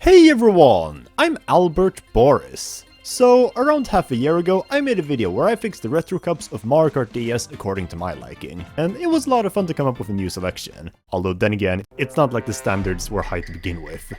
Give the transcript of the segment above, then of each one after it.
Hey everyone, I'm Albert Boris. So, around half a year ago, I made a video where I fixed the retro cups of Mario Kart DS according to my liking, and it was a lot of fun to come up with a new selection. Although then again, it's not like the standards were high to begin with.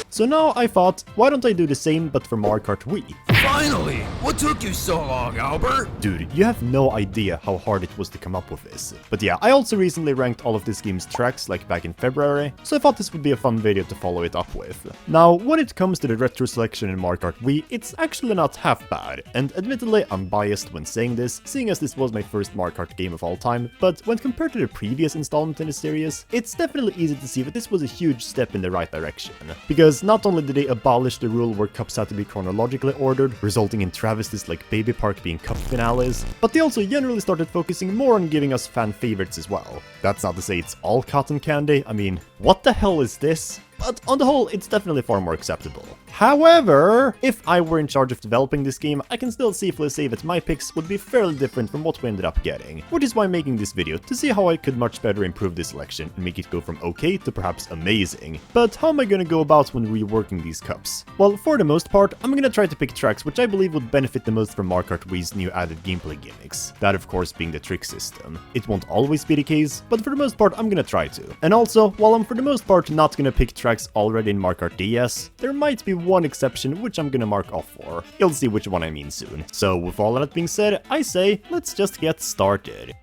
So now I thought, why don't I do the same but for Mario Kart Wii? Finally! What took you so long, Albert? Dude, you have no idea how hard it was to come up with this. But yeah, I also recently ranked all of this game's tracks like back in February, so I thought this would be a fun video to follow it up with. Now, when it comes to the retro selection in Mario Kart Wii, it's actually not half bad, and admittedly I'm biased when saying this, seeing as this was my first Mario Kart game of all time, but when compared to the previous installment in the series, it's definitely easy to see that this was a huge step in the right direction. Because not only did they abolish the rule where cups had to be chronologically ordered, resulting in travesties like Baby Park being cup finales, but they also generally started focusing more on giving us fan favorites as well. That's not to say it's all cotton candy, I mean, what the hell is this? But on the whole, it's definitely far more acceptable. However, if I were in charge of developing this game, I can still safely say that my picks would be fairly different from what we ended up getting, which is why I'm making this video, to see how I could much better improve this selection and make it go from okay to perhaps amazing. But how am I gonna go about when reworking these cups? Well, for the most part, I'm gonna try to pick tracks which I believe would benefit the most from Mario Kart Wii's new added gameplay gimmicks, that of course being the trick system. It won't always be the case, but for the most part I'm gonna try to. And also, while I'm for the most part not gonna pick tracks already in Mario Kart DS, there might be one exception which I'm gonna mark off for. You'll see which one I mean soon. So with all that being said, I say, let's just get started.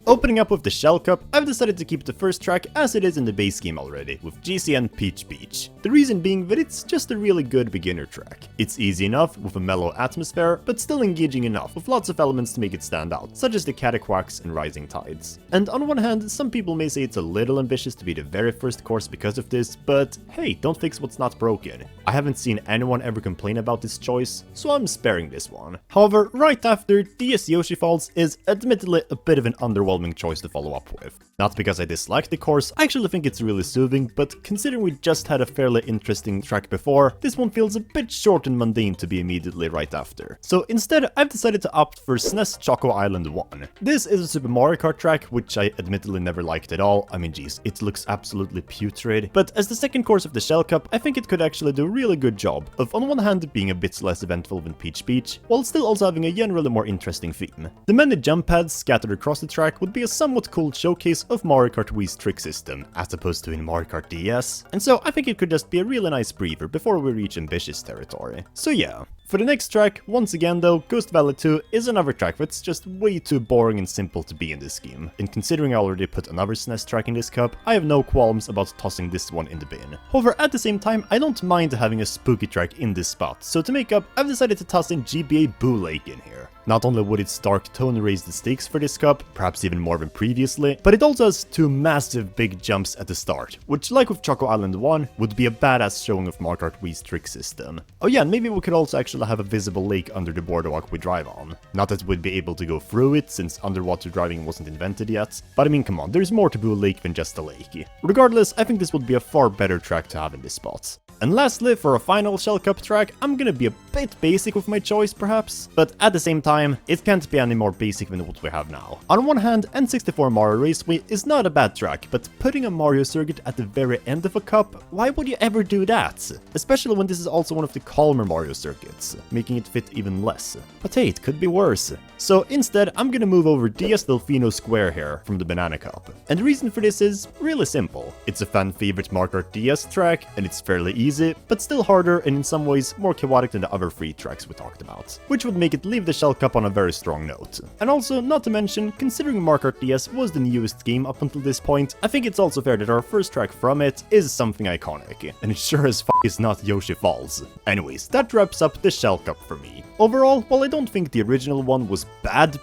Opening up with the Shell Cup, I've decided to keep the first track as it is in the base game already, with GCN Peach Beach. The reason being that it's just a really good beginner track. It's easy enough with a mellow atmosphere, but still engaging enough with lots of elements to make it stand out, such as the cataquacks and rising tides. And on one hand, some people may say it's a little ambitious to be the very first course because of this, but hey, don't fix what's not broken. I haven't seen anyone ever complain about this choice, so I'm sparing this one. However, right after, DS Yoshi Falls is admittedly a bit of an underwhelming choice to follow up with. Not because I dislike the course, I actually think it's really soothing, but considering we just had a fairly interesting track before, this one feels a bit short and mundane to be immediately right after. So instead, I've decided to opt for SNES Choco Island 1. This is a Super Mario Kart track, which I admittedly never liked at all. I mean, geez, it looks absolutely putrid. But as the second course of the Shell Cup, I think it could actually do a really good job of, on one hand, being a bit less eventful than Peach Beach, while still also having a generally more interesting theme. The many jump pads scattered across the track would be a somewhat cool showcase of Mario Kart Wii's trick system, as opposed to in Mario Kart DS, and so I think it could just be a really nice breather before we reach ambitious territory. So yeah. For the next track, once again though, Ghost Valley 2 is another track that's just way too boring and simple to be in this game. And considering I already put another SNES track in this cup, I have no qualms about tossing this one in the bin. However, at the same time, I don't mind having a spooky track in this spot, so to make up, I've decided to toss in GBA Boo Lake in here. Not only would its dark tone raise the stakes for this cup, perhaps even more than previously, but it also has two massive big jumps at the start, which like with Choco Island 1, would be a badass showing of Mario Kart Wii's trick system. Oh yeah, and maybe we could also actually have a visible lake under the boardwalk we drive on. Not that we'd be able to go through it, since underwater driving wasn't invented yet, but I mean come on, there's more to Boo Lake than just a lake. Regardless, I think this would be a far better track to have in this spot. And lastly, for a final Shell Cup track, I'm gonna be a bit basic with my choice perhaps, but at the same time, it can't be any more basic than what we have now. On one hand, N64 Mario Raceway is not a bad track, but putting a Mario circuit at the very end of a cup, why would you ever do that? Especially when this is also one of the calmer Mario circuits, making it fit even less. But hey, it could be worse. So instead, I'm gonna move over DS Delfino Square here from the Banana Cup. And the reason for this is really simple. It's a fan favorite Mario Kart DS track, and it's fairly easy, but still harder and in some ways more chaotic than the other three tracks we talked about, which would make it leave the Shell Cup on a very strong note. And also, not to mention, considering Mario Kart DS was the newest game up until this point, I think it's also fair that our first track from it is something iconic, and it sure as f is not Yoshi Falls. Anyways, that wraps up the Shell Cup for me. Overall, while I don't think the original one was bad,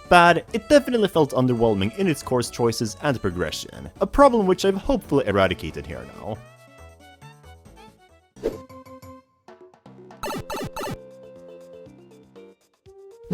it definitely felt underwhelming in its course choices and progression, a problem which I've hopefully eradicated here now.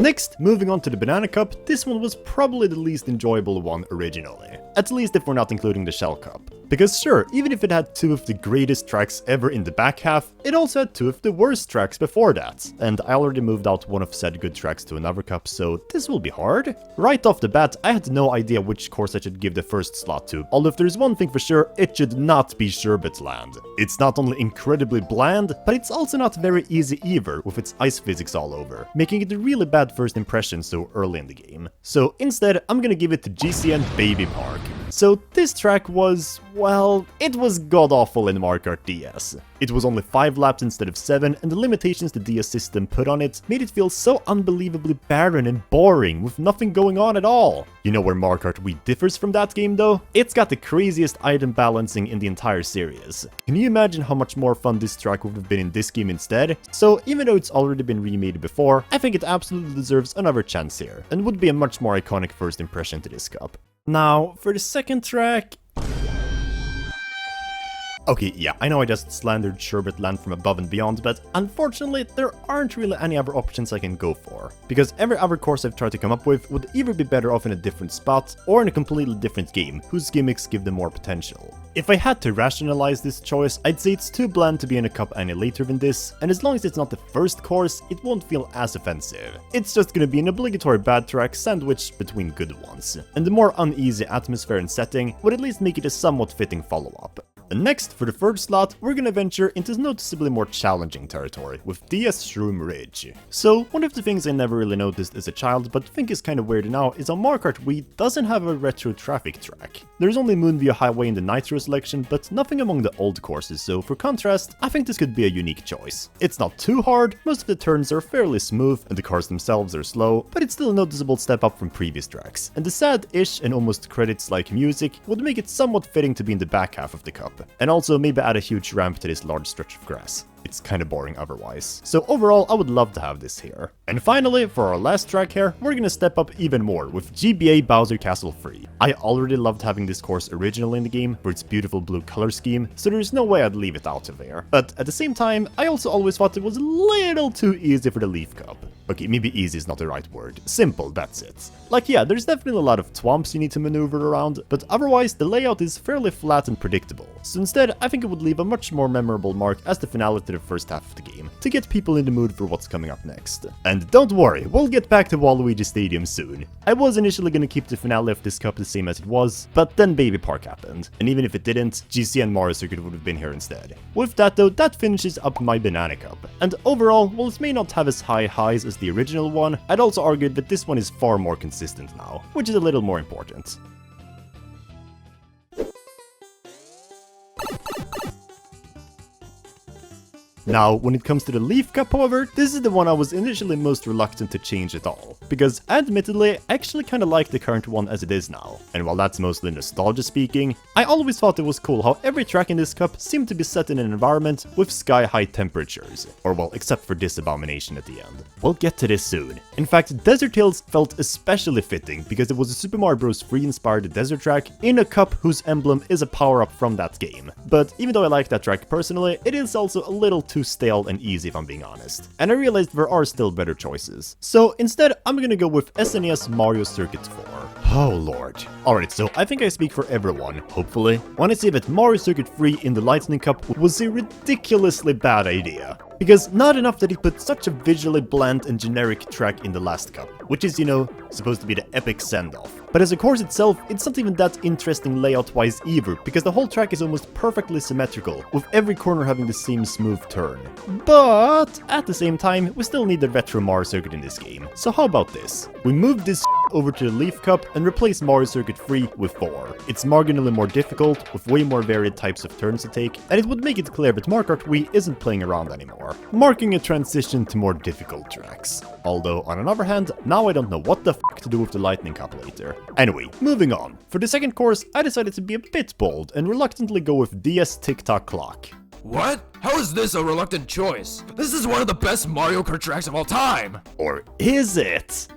Next, moving on to the Banana Cup, this one was probably the least enjoyable one originally. At least if we're not including the Shell Cup. Because sure, even if it had two of the greatest tracks ever in the back half, it also had two of the worst tracks before that. And I already moved out one of said good tracks to another cup, so this will be hard. Right off the bat, I had no idea which course I should give the first slot to, although if there's one thing for sure, it should not be Sherbet Land. It's not only incredibly bland, but it's also not very easy either, with its ice physics all over, making it a really bad first impression so early in the game. So instead, I'm gonna give it to GCN Baby Park. So this track was, well, it was god-awful in Mario Kart DS. It was only 5 laps instead of 7, and the limitations the DS system put on it made it feel so unbelievably barren and boring, with nothing going on at all. You know where Mario Kart Wii differs from that game though? It's got the craziest item balancing in the entire series. Can you imagine how much more fun this track would have been in this game instead? So even though it's already been remade before, I think it absolutely deserves another chance here, and would be a much more iconic first impression to this cup. Now, for the second track... Okay, yeah, I know I just slandered Sherbet Land from above and beyond, but unfortunately, there aren't really any other options I can go for. Because every other course I've tried to come up with would either be better off in a different spot, or in a completely different game, whose gimmicks give them more potential. If I had to rationalize this choice, I'd say it's too bland to be in a cup any later than this, and as long as it's not the first course, it won't feel as offensive. It's just gonna be an obligatory bad track sandwiched between good ones, and the more uneasy atmosphere and setting would at least make it a somewhat fitting follow-up. And next, for the third slot, we're gonna venture into noticeably more challenging territory, with DS Shroom Ridge. So, one of the things I never really noticed as a child, but think is kinda weird now, is how Mario Kart Wii doesn't have a retro traffic track. There's only Moonview Highway in the Nitro selection, but nothing among the old courses, so for contrast, I think this could be a unique choice. It's not too hard, most of the turns are fairly smooth, and the cars themselves are slow, but it's still a noticeable step up from previous tracks. And the sad-ish and almost credits-like music would make it somewhat fitting to be in the back half of the cup. And also maybe add a huge ramp to this large stretch of grass. It's kinda boring otherwise. So overall, I would love to have this here. And finally, for our last track here, we're gonna step up even more with GBA Bowser Castle 3. I already loved having this course originally in the game for its beautiful blue color scheme, so there's no way I'd leave it out of there. But at the same time, I also always thought it was a little too easy for the Leaf Cup. Okay, maybe easy is not the right word. Simple, that's it. Like yeah, there's definitely a lot of twomps you need to maneuver around, but otherwise the layout is fairly flat and predictable. So instead, I think it would leave a much more memorable mark as the finale to the first half of the game, to get people in the mood for what's coming up next. And don't worry, we'll get back to Waluigi Stadium soon. I was initially gonna keep the finale of this cup the same as it was, but then Baby Park happened, and even if it didn't, GC and Mario Circuit would have been here instead. With that though, that finishes up my Banana Cup. And overall, while it may not have as high highs as the original one, I'd also argue that this one is far more consistent now, which is a little more important. Now, when it comes to the Leaf Cup, however, this is the one I was initially most reluctant to change at all, because admittedly, I actually kinda like the current one as it is now. And while that's mostly nostalgia speaking, I always thought it was cool how every track in this cup seemed to be set in an environment with sky-high temperatures. Or well, except for this abomination at the end. We'll get to this soon. In fact, Desert Hills felt especially fitting because it was a Super Mario Bros. 3 inspired desert track in a cup whose emblem is a power-up from that game. But even though I like that track personally, it is also a little too stale and easy if I'm being honest. And I realized there are still better choices. So instead, I'm gonna go with SNES Mario Circuit 4. Oh lord. Alright, so I think I speak for everyone, hopefully, when I say that Mario Circuit 3 in the Lightning Cup was a ridiculously bad idea. Because not enough that he put such a visually bland and generic track in the last cup, which is, you know, supposed to be the epic send-off. But as a course itself, it's not even that interesting layout-wise either, because the whole track is almost perfectly symmetrical, with every corner having the same smooth turn. But at the same time, we still need the retro Mario Circuit in this game. So how about this? We move this over to the Leaf Cup and replace Mario Circuit 3 with 4. It's marginally more difficult, with way more varied types of turns to take, and it would make it clear that Mario Kart Wii isn't playing around anymore, marking a transition to more difficult tracks. Although, on another hand, now I don't know what the f*** to do with the Lightning Cup later. Anyway, moving on. For the second course, I decided to be a bit bold and reluctantly go with DS Tick-Tock Clock. What? How is this a reluctant choice? This is one of the best Mario Kart tracks of all time! Or is it?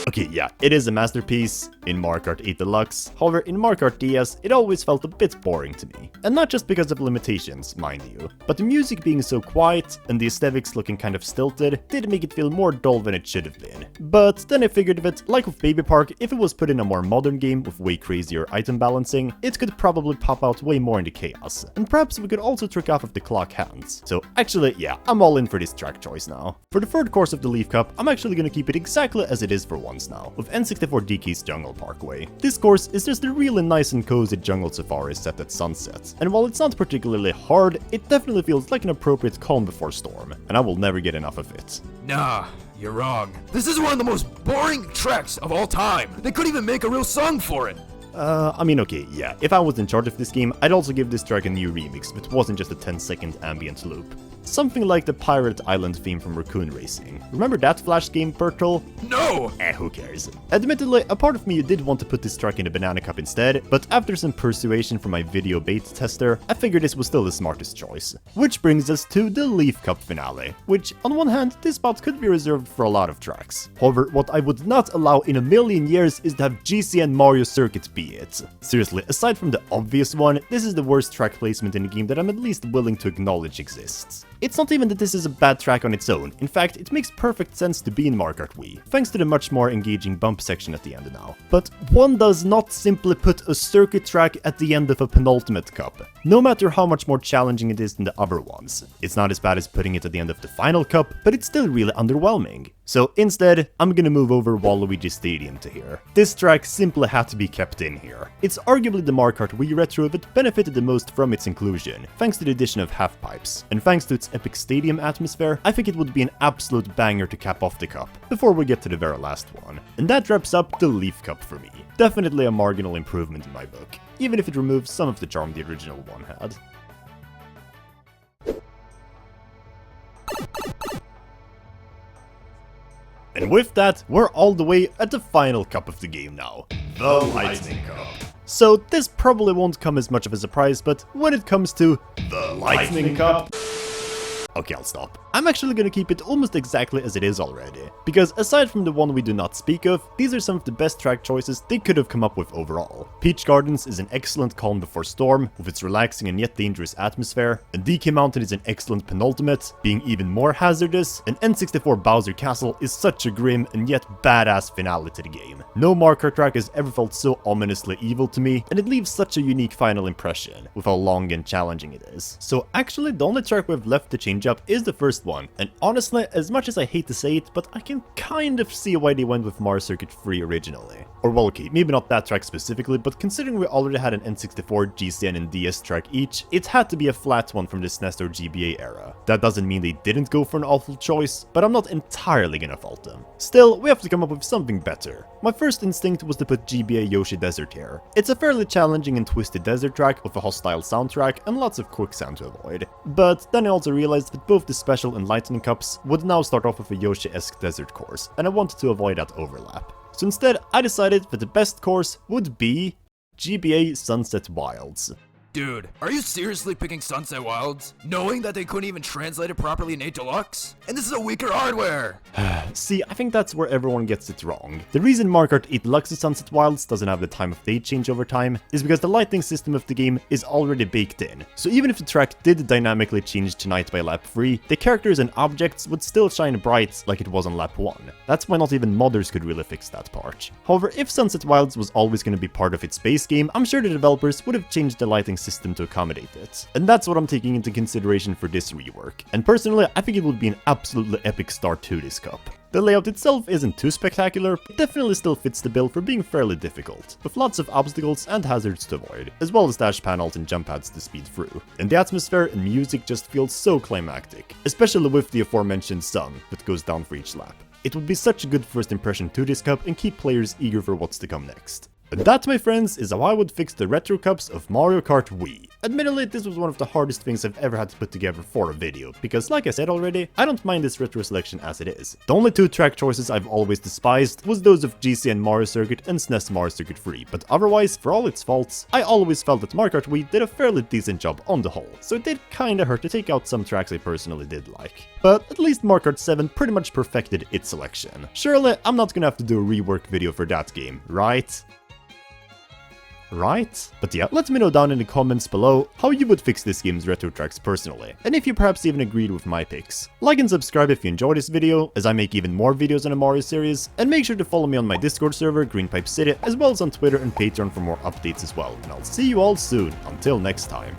Okay, yeah, it is a masterpiece in Mario Kart 8 Deluxe. However, in Mario Kart DS, it always felt a bit boring to me. And not just because of limitations, mind you, but the music being so quiet and the aesthetics looking kind of stilted did make it feel more dull than it should have been. But then I figured that, like with Baby Park, if it was put in a more modern game with way crazier item balancing, it could probably pop out way more into chaos. And perhaps we could also trick off of the clock hands. So actually, yeah, I'm all in for this track choice now. For the third course of the Leaf Cup, I'm actually gonna keep it exactly as it is for once now, with N64 DK's Jungle Parkway. This course is just a really nice and cozy jungle safari set at sunset, and while it's not particularly hard, it definitely feels like an appropriate calm before storm, and I will never get enough of it. Nah, you're wrong. This is one of the most boring tracks of all time. They couldn't even make a real song for it. I mean, okay, yeah, if I was in charge of this game, I'd also give this track a new remix, but it wasn't just a 10-second ambient loop. Something like the Pirate Island theme from Raccoon Racing. Remember that Flash game, Bertel? No! Who cares? Admittedly, a part of me did want to put this track in a banana cup instead, but after some persuasion from my video beta tester, I figured this was still the smartest choice. Which brings us to the Leaf Cup finale, which, on one hand, this spot could be reserved for a lot of tracks. However, what I would not allow in a million years is to have GCN Mario Circuit be it. Seriously, aside from the obvious one, this is the worst track placement in the game that I'm at least willing to acknowledge exists. It's not even that this is a bad track on its own, in fact, it makes perfect sense to be in Mario Kart Wii, thanks to the much more engaging bump section at the end now. But one does not simply put a circuit track at the end of a penultimate cup, no matter how much more challenging it is than the other ones. It's not as bad as putting it at the end of the final cup, but it's still really underwhelming. So instead, I'm gonna move over Waluigi Stadium to here. This track simply had to be kept in here. It's arguably the Mario Kart Wii retro that benefited the most from its inclusion, thanks to the addition of half pipes, and thanks to its epic stadium atmosphere, I think it would be an absolute banger to cap off the cup, before we get to the very last one. And that wraps up the Leaf Cup for me. Definitely a marginal improvement in my book, even if it removes some of the charm the original one had. And with that, we're all the way at the final cup of the game now, the Lightning Cup. So this probably won't come as much of a surprise, but when it comes to the Lightning Cup... Okay, I'll stop. I'm actually gonna keep it almost exactly as it is already, because aside from the one we do not speak of, these are some of the best track choices they could have come up with overall. Peach Gardens is an excellent calm before storm, with its relaxing and yet dangerous atmosphere, and DK Mountain is an excellent penultimate, being even more hazardous, and N64 Bowser Castle is such a grim and yet badass finale to the game. No Mario Kart track has ever felt so ominously evil to me, and it leaves such a unique final impression, with how long and challenging it is. So actually, the only track we've left to change up is the first one, and honestly, as much as I hate to say it, but I can kind of see why they went with Mario Circuit 3 originally. Or well, okay, maybe not that track specifically, but considering we already had an N64, GCN, and DS track each, it had to be a flat one from the SNES or GBA era. That doesn't mean they didn't go for an awful choice, but I'm not entirely gonna fault them. Still, we have to come up with something better. My first instinct was to put GBA Yoshi Desert here. It's a fairly challenging and twisted desert track with a hostile soundtrack and lots of quicksand to avoid. But then I also realized that both the Special and Lightning Cups would now start off with a Yoshi-esque desert course, and I wanted to avoid that overlap. So instead, I decided that the best course would be GBA Sunset Wilds. Dude, are you seriously picking Sunset Wilds, knowing that they couldn't even translate it properly in 8 Deluxe? And this is a weaker hardware! See, I think that's where everyone gets it wrong. The reason Mario Kart 8 Deluxe's Sunset Wilds doesn't have the time of day change over time is because the lighting system of the game is already baked in. So even if the track did dynamically change tonight by lap 3, the characters and objects would still shine bright like it was on lap 1. That's why not even modders could really fix that part. However, if Sunset Wilds was always going to be part of its base game, I'm sure the developers would have changed the lighting system to accommodate it. And that's what I'm taking into consideration for this rework. And personally, I think it would be an absolutely epic start to this cup. The layout itself isn't too spectacular, but definitely still fits the bill for being fairly difficult, with lots of obstacles and hazards to avoid, as well as dash panels and jump pads to speed through. And the atmosphere and music just feels so climactic, especially with the aforementioned sun that goes down for each lap. It would be such a good first impression to this cup and keep players eager for what's to come next. And that, my friends, is how I would fix the retro cups of Mario Kart Wii. Admittedly, this was one of the hardest things I've ever had to put together for a video, because like I said already, I don't mind this retro selection as it is. The only 2 track choices I've always despised was those of GCN Mario Circuit and SNES Mario Circuit 3, but otherwise, for all its faults, I always felt that Mario Kart Wii did a fairly decent job on the whole, so it did kinda hurt to take out some tracks I personally did like. But at least Mario Kart 7 pretty much perfected its selection. Surely, I'm not gonna have to do a rework video for that game, right? Right? But yeah, let me know down in the comments below how you would fix this game's retro tracks personally, and if you perhaps even agreed with my picks. Like and subscribe if you enjoyed this video, as I make even more videos on the Mario series, and make sure to follow me on my Discord server, Greenpipe City, as well as on Twitter and Patreon for more updates as well, and I'll see you all soon, until next time.